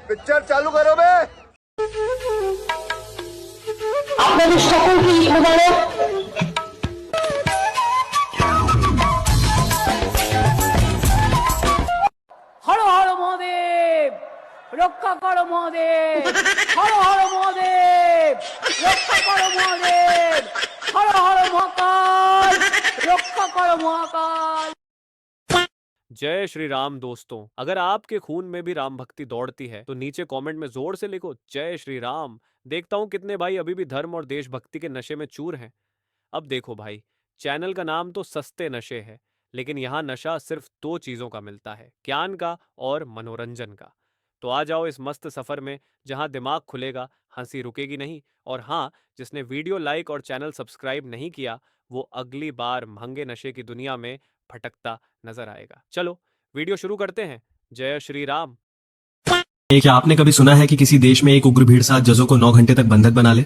Picture चालू करो बे। আপনাদের সকলকে ঈদ মোবারক। হর হর মহাদেব, রক্ষা করো মহাদেব, হর হর মহাদেব, রক্ষা করো মহাদেব, হর হর মহাকাল, রক্ষা করো মহাকাল। जय श्री राम दोस्तों, अगर आपके खून में भी राम भक्ति दौड़ती है तो नीचे कमेंट में जोर से लिखो जय श्री राम। देखता हूं कितने भाई अभी भी धर्म और देशभक्ति के नशे में चूर हैं। अब देखो भाई, चैनल का नाम तो सस्ते नशे है, लेकिन यहाँ नशा सिर्फ दो चीजों का मिलता है, ज्ञान का और मनोरंजन का। तो आ जाओ इस मस्त सफर में जहाँ दिमाग खुलेगा, हंसी रुकेगी नहीं। और हाँ, जिसने वीडियो लाइक और चैनल सब्सक्राइब नहीं किया वो अगली बार महंगे नशे की दुनिया में भटकता नजर आएगा। चलो वीडियो शुरू करते हैं। जय श्री राम। क्या आपने कभी सुना है कि किसी देश में एक उग्र भीड़ 7 जजों को 9 घंटे तक बंधक बना ले,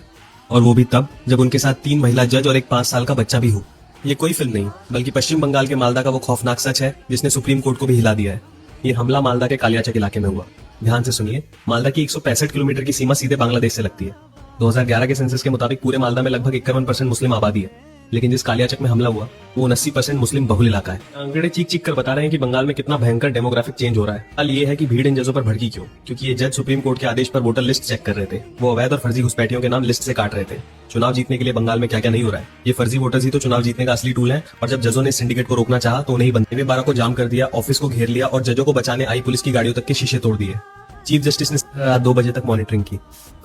और वो भी तब जब उनके साथ 3 महिला जज और एक 5 साल का बच्चा भी हो? ये कोई फिल्म नहीं, बल्कि पश्चिम बंगाल के मालदा का वो खौफनाक सच है जिसने सुप्रीम कोर्ट को भी हिला दिया है। ये हमला मालदा के कालियाचक इलाके में हुआ। ध्यान से सुनिए, मालदा की 165 किलोमीटर की सीमा सीधे बांग्लादेश से लगती है। 2011 के सेंसस के मुताबिक पूरे मालदा में लगभग 51% मुस्लिम आबादी है, लेकिन जिस कालियाचक में हमला हुआ वो 80% मुस्लिम बहुल इलाका है। अंग्रेज चीख चीख कर बता रहे हैं कि बंगाल में कितना भयंकर डेमोग्राफिक चेंज हो रहा है। हाल ये है कि भीड़ इन जजों पर भड़की क्यों? क्योंकि ये जज सुप्रीम कोर्ट के आदेश पर वोटर लिस्ट चेक कर रहे थे। वो अवैध और फर्जी घुसपैठियों के नाम लिस्ट से काट रहे थे। चुनाव जीतने के लिए बंगाल में क्या क्या नहीं हो रहा है। ये फर्जी वोटर्स ही तो चुनाव जीतने का असली टूल है। और जब जजों ने सिंडिकेट को रोकना चाहा तो उन्हें बंदे 12 को जाम कर दिया, ऑफिस को घेर लिया और जजों को बचाने आई पुलिस की गाड़ियों तक के शीशे तोड़ दिए। चीफ जस्टिस ने रात 2 बजे तक मॉनिटरिंग की।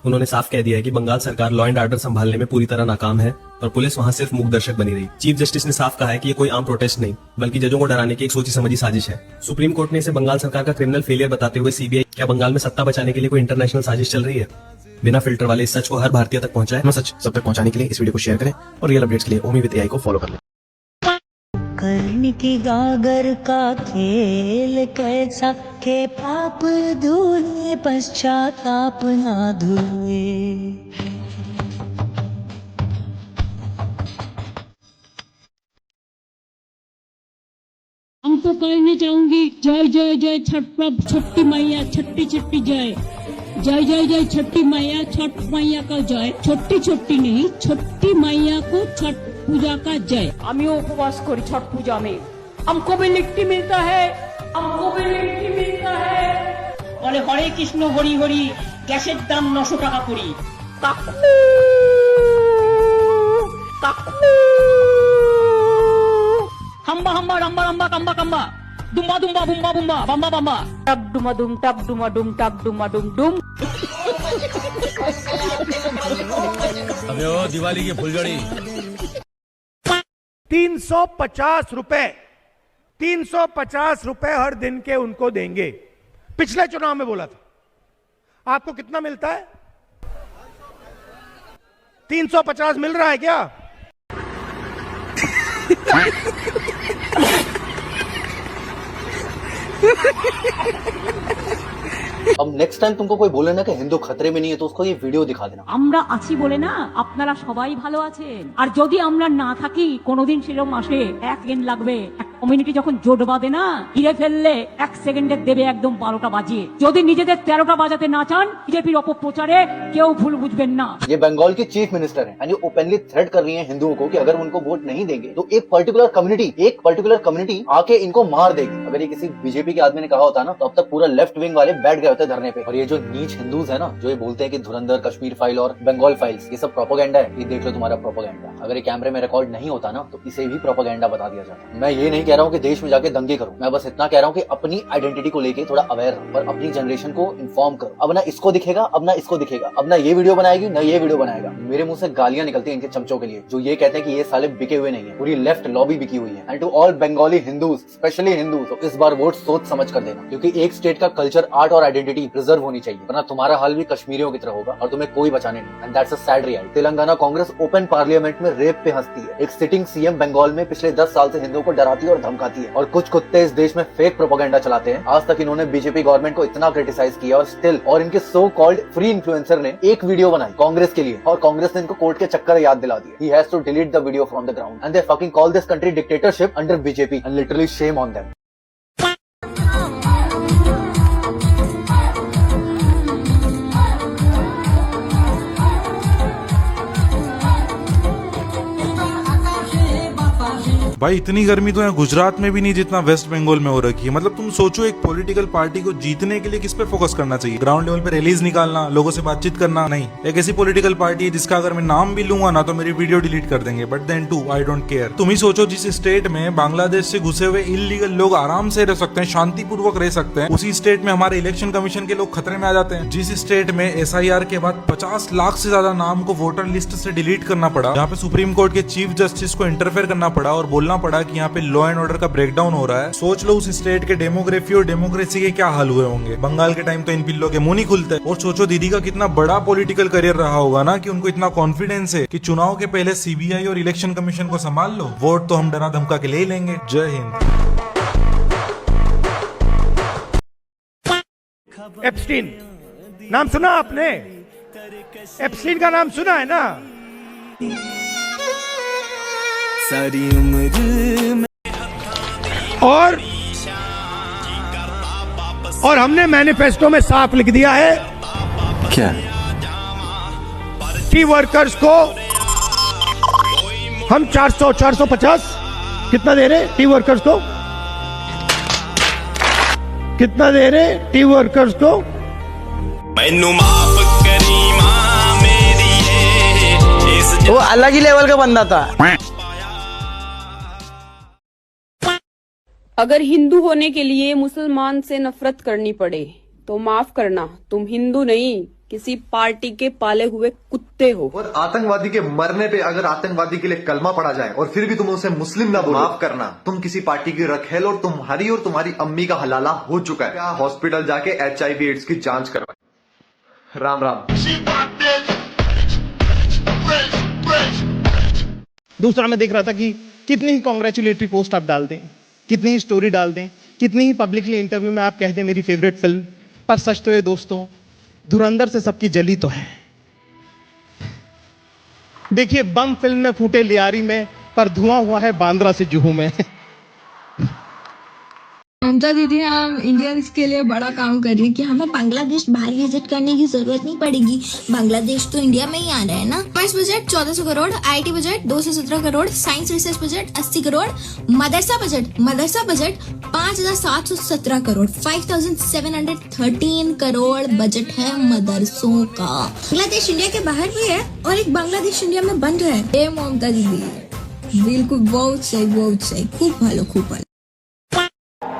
उन्होंने साफ कह दिया है कि बंगाल सरकार लॉ एंड ऑर्डर संभालने में पूरी तरह नाकाम है और पुलिस वहां सिर्फ मूक दर्शक बनी रही। चीफ जस्टिस ने साफ कहा है कि ये कोई आम प्रोटेस्ट नहीं, बल्कि जजों को डराने की एक सोची समझी साजिश है। सुप्रीम कोर्ट ने इसे बंगाल सरकार का क्रिमिनल फेलियर बताते हुए सीबीआई क्या बंगाल में सत्ता बचाने के लिए कोई इंटरनेशनल साजिश चल रही है? बिना फिल्टर वाले इस सच को हर भारतीय तक पहुंचाए। सच सब तक पहुंचाने के लिए इस वीडियो को शेयर करें और रियल अपडेट्स के लिए ओमी विद एआई को फॉलो कर लें। कर्ण की गागर का खेल कैसा के पाप धुए पश्चाताप ना धुए। हम तो कहना चाहूंगी जय जय जय छठ प्रभु छठी मैया छठी छठी जय। जय जय जय छठी मैया, छठ मैया का जय। छोटी छोटी नहीं, छठी मैया को छठ पूजा का जय। আমিও उपवास करी छठ पूजा में, हमको भी लिट्टी मिलता है, हमको भी लिट्टी मिलता है। বলে হরে কৃষ্ণ হরি হরি, গ্যাসের দাম 900 টাকা করি। কাকু কাকু হাম্বা হাম্বা রাম্বা রাম্বা কাম্বা কাম্বা, দুম্বা দুম্বা বুম্বা বুম্বা বাম্বা বাম্বা। टक डुमा डुम टक डुमा डुम टक डुमा डुम डुम। अबे ओ दिवाली की फुलझड़ी 350 रुपए 350 रुपए हर दिन के उनको देंगे। पिछले चुनाव में बोला था। आपको कितना मिलता है? 350 मिल रहा है क्या? अब नेक्स्ट टाइम तुमको कोई बोले ना कि हिंदू खतरे में नहीं है तो उसको ये वीडियो दिखा देना। আমরা আছি বলে না আপনারা সবাই ভালো আছেন। আর যদি আমরা না থাকি কোনোদিন সেরকম আসে 1 সেকেন্ড লাগবে। কমিউনিটি যখন জোট বাঁধে না, ঘিরে ফেললে 1 সেকেন্ডে দেবে একদম 12টা বাজিয়ে। যদি নিজেদের 13টা বাজাতে না চান, বিজেপির অপপ্রচারে কেউ ভুল বুঝবেন না। ये बंगाल की चीफ मिनिस्टर है एंड ये ओपनली थ्रेट कर रही है हिंदुओं को कि अगर उनको वोट नहीं देंगे तो एक पर्टिकुलर कम्युनिटी आके इनको मार देगी। अगर ये किसी बीजेपी के आदमी ने कहा होता ना तो अब तक पूरा लेफ्ट विंग वाले बैठ गए होते धरने पे। और ये जो नीच हिंदूज है ना, जो ये बोलते हैं कि धुरंधर, कश्मीर फाइल और बंगाल फाइल्स ये सब प्रोपोगेंडा है, ये देख लो तुम्हारा प्रोपोगेंडा। अगर ये कैमरे में रिकॉर्ड नहीं होता ना तो इसे भी प्रोपोगेंडा बता दिया जाता। मैं ये नहीं कह रहा हूँ कि देश में जाके दंगे करो, मैं बस इतना कह रहा हूँ कि अपनी आइडेंटिटी को लेके थोड़ा अवेयर रहो और अपनी जनरेशन को इन्फॉर्म करो। अब ना इसको दिखेगा, अब ना इसको दिखेगा, अब ना ये वीडियो बनाएगी ना ये वीडियो बनाएगा। मेरे मुंह से गालियां निकलती हैं इनके चमचों के लिए जो ये कहते हैं कि ये साले बिके हुए नहीं है। पूरी लेफ्ट लॉबी बिकी हुई है। And to all Bengali Hindus, specially Hindus, तो इस बार वोट सोच समझ कर देना, क्योंकि एक स्टेट का कल्चर, आर्ट और आइडेंटिटी प्रिजर्व होनी चाहिए, वरना तुम्हारा हाल भी कश्मीरियों की तरह होगा और तुम्हें कोई बचाने नहीं। And that's a sad reality. Telangana Congress open parliament में रेप पे हंसती है। एक सिटिंग सीएम बंगाल में पिछले 10 साल से हिंदुओं को डराती है और धमकाती है। और कुछ कुत्ते इस देश में फेक प्रोपेगेंडा चलाते हैं। आज तक इन्होंने बीजेपी गवर्नमेंट को इतना क्रिटिसाइज किया और स्टिल, और इनके सो कॉल्ड फ्री इन्फ्लुएंसर ने एक वीडियो बनाई कांग्रेस के लिए और कांग्रेस ने इनको कोर्ट के चक्कर याद दिला दिए। He has to delete the video from the ground and they fucking call this country dictatorship under BJP and literally shame on them. भाई इतनी गर्मी तो यहाँ गुजरात में भी नहीं जितना वेस्ट बंगाल में हो रखी है। मतलब तुम सोचो एक पॉलिटिकल पार्टी को जीतने के लिए किस पे फोकस करना चाहिए? ग्राउंड लेवल पे रैलीज निकालना, लोगों से बातचीत करना? नहीं, एक ऐसी पॉलिटिकल पार्टी है जिसका अगर मैं नाम भी लूंगा ना तो मेरी वीडियो डिलीट कर देंगे, but then too I don't care. तुम ही सोचो जिस स्टेट में बांग्लादेश से घुसे हुए इलीगल लोग आराम से रह सकते हैं, शांतिपूर्वक रह सकते हैं, उसी स्टेट में हमारे इलेक्शन कमीशन के लोग खतरे में आ जाते हैं। जिस स्टेट में SIR के बाद 50 लाख से ज्यादा नाम को वोटर लिस्ट से डिलीट करना पड़ा, यहाँ पे सुप्रीम कोर्ट के चीफ जस्टिस को इंटरफेयर करना पड़ा और बोलना पड़ा कि यहाँ पे लॉ एंड ऑर्डर का ब्रेकडाउन हो रहा है। सोच लो उस स्टेट के डेमोग्राफी और डेमोक्रेसी के क्या हाल हुए होंगे। बंगाल के टाइम तो इन पिल्लों के मुंह नहीं खुलते। और सोचो दीदी का कितना बड़ा पॉलिटिकल करियर रहा होगा ना कि उनको इतना कॉन्फिडेंस है कि चुनाव के पहले CBI और इलेक्शन कमीशन को संभाल लो, वोट तो हम डरा धमका के ले ही लेंगे। जय हिंद। एप्स्टीन नाम सुना आपने? एप्स्टीन का नाम सुना है ना? सारी उम्र और हमने मैनिफेस्टो में साफ लिख दिया है क्या? टी वर्कर्स को हम 450 कितना दे रहे? टी वर्कर्स को कितना दे रहे? टी वर्कर्स को वो अलग ही लेवल का बंदा था। अगर हिंदू होने के लिए मुसलमान से नफरत करनी पड़े तो माफ करना, तुम हिंदू नहीं किसी पार्टी के पाले हुए कुत्ते हो। और आतंकवादी के मरने पे अगर आतंकवादी के लिए कलमा पड़ा जाए और फिर भी तुम उसे मुस्लिम ना बोलो, माफ करना, तुम किसी पार्टी की रखेल और तुम्हारी और तुम्हारी अम्मी का हलाला हो चुका है। क्या हॉस्पिटल जाके HIV एड्स की जांच करवाए। राम राम। दूसरा मैं देख रहा था कि कितनी ही कॉन्ग्रेचुलेटरी पोस्ट आप डाल दें, कितनी ही स्टोरी डाल दें, कितनी ही पब्लिकली इंटरव्यू में आप कह दें मेरी फेवरेट फिल्म, पर सच तो ये दोस्तों धुरंधर से सबकी जली तो है। देखिए बम फिल्म में फूटे लियारी में, पर धुआं हुआ है बांद्रा से जुहू में। ममता दीदी हम इंडियंस के लिए बड़ा काम कर रही है कि हमें बांग्लादेश बाहर विजिट करने की जरूरत नहीं पड़ेगी। बांग्लादेश तो इंडिया में ही आ रहा है ना। Commerce budget 1400 crore, IT budget 217 crore, science research budget 80 crore, Madrasa budget 5717 crore, 5713 crore budget है मदरसों का। बांग्लादेश इंडिया के बाहर भी है और एक बांग्लादेश इंडिया में बन रहा है। ये ममता दीदी बिल्कुल बहुत सही, खूब भालो।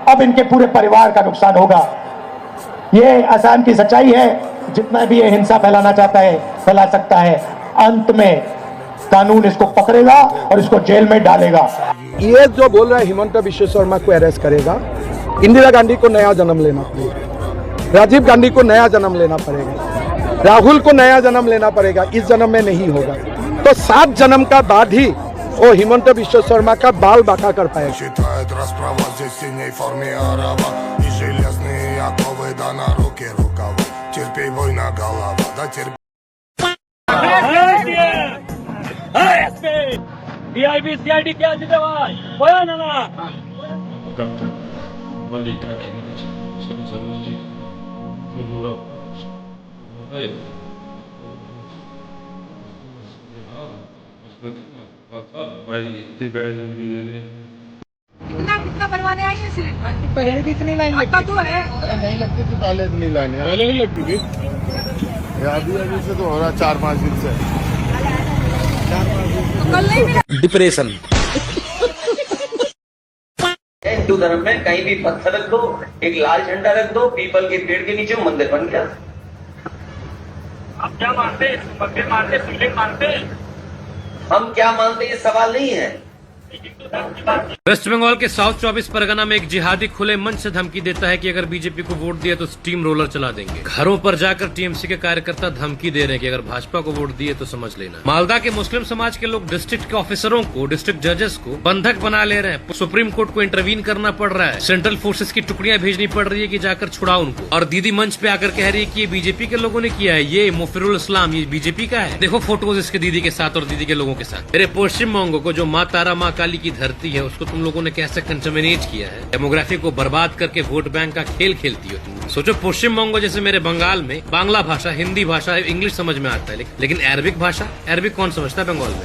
अब इनके पूरे परिवार का नुकसान होगा। ये आसाम की सच्चाई है। जितना भी ये हिंसा फैलाना चाहता है फैला सकता है। अंत में कानून इसको पकड़ेगा और इसको जेल में डालेगा। ये जो बोल रहा है हिमंता बिश्व शर्मा को अरेस्ट करेगा, इंदिरा गांधी को नया जन्म लेना पड़ेगा, राजीव गांधी को नया जन्म लेना पड़ेगा, राहुल को नया जन्म लेना पड़ेगा। इस जन्म में नहीं होगा तो 7 जन्म का बाद ही वो हिमंता बिश्व शर्मा का बाल बाका कर पाएगा। CID क्या जितेबाई बोला ना कितना बनवाने आई है? पहले भी इतनी लाइन लगती तो है नहीं लगती थी, पहले इतनी लाइन पहले नहीं लगती थी। अभी से तो हो रहा 4-5 दिन से। कल नहीं मिला। डिप्रेशन। हिंदू धर्म में कहीं भी पत्थर रख दो, एक लाल झंडा रख दो, पीपल के पेड़ के नीचे मंदिर बन गया। आप क्या मानते? मंदिर मानते, शिवलिंग मानते? हम क्या मानते ये सवाल नहीं है। वेस्ट बंगाल के साउथ 24 परगना में एक जिहादी खुले मंच से धमकी देता है कि अगर बीजेपी को वोट दिया तो स्टीम रोलर चला देंगे। घरों पर जाकर टीएमसी के कार्यकर्ता धमकी दे रहे हैं कि अगर भाजपा को वोट दिए तो समझ लेना। मालदा के मुस्लिम समाज के लोग डिस्ट्रिक्ट के ऑफिसरों को, डिस्ट्रिक्ट जजेस को बंधक बना ले रहे हैं। सुप्रीम कोर्ट को इंटरवीन करना पड़ रहा है। सेंट्रल फोर्सेस की टुकड़ियां भेजनी पड़ रही है कि जाकर छुड़ाओ उनको। और दीदी मंच पे आकर कह रही है कि ये बीजेपी के लोगों ने किया है, ये मुफिरुल इस्लाम, ये बीजेपी का है। देखो फोटोज इसके दीदी के साथ और दीदी के लोगों के साथ। मेरे पश्चिम बंगो को जो माँ तारा माँ काली की धरती है उसको तुम लोगों ने कैसे कंटामिनेट किया है। डेमोग्राफी को बर्बाद करके वोट बैंक का खेल खेलती हो तुम। सोचो पश्चिम बंगो जैसे मेरे बंगाल में बांग्ला भाषा, हिंदी भाषा, इंग्लिश समझ में आता है, लेकिन अरबिक भाषा, अरबिक कौन समझता है बंगाल में।